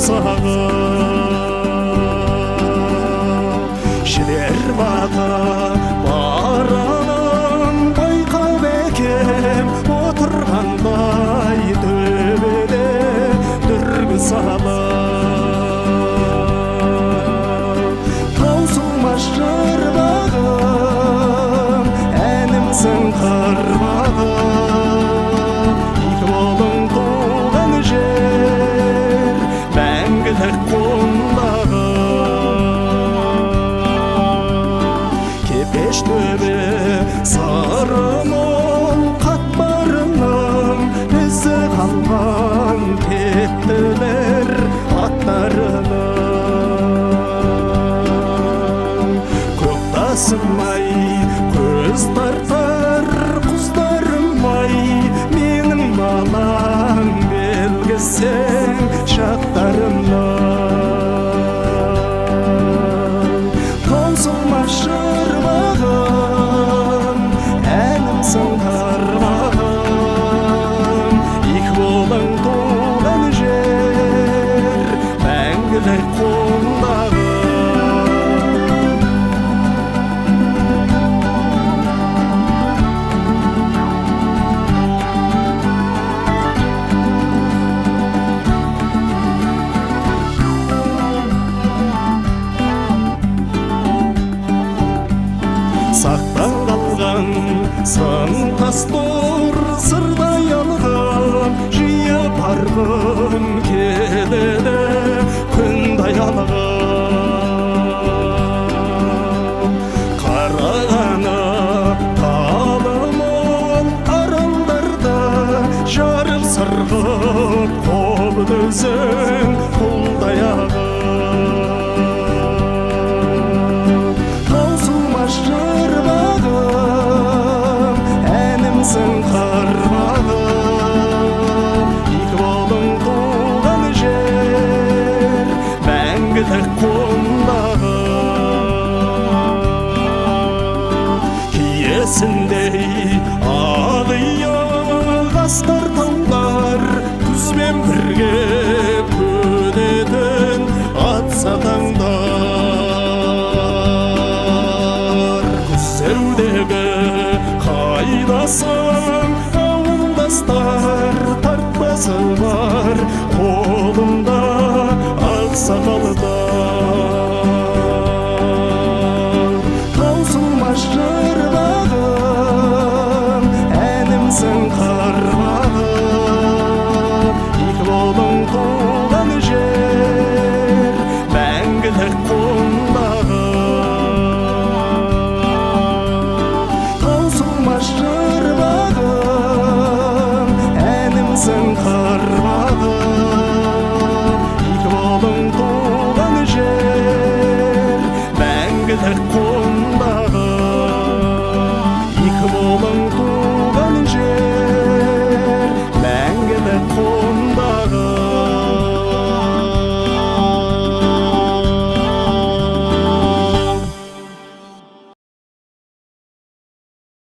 сағып жібер бағы баранын байқап екем отырғандай төбеде дүргі салып таусылмас жырбағым әнімсің қырбағым екі болың туған жер мәңгілік қолдағы кепеш төбе сары мол қатпарының ізі қалған тектілер аттарының көктасым-ай көз тартар құздарым-ай менің балам белгісең шақтарымнан таусылмас жырбағым әнімсің қарбағым екі болың туған жер мәңгілік қолдағы сақтан қалған сын тастор сырдай алғым жиі барғым келеді күндай алғым қарағанып қалым ол аралдарда жарым сырғып қол дүзің қолдай ағым таусылмас жырбағым әнімсің қарбағым екі болың туған жер мәңгілік қолдағы киесіндей ақ иық астар тауда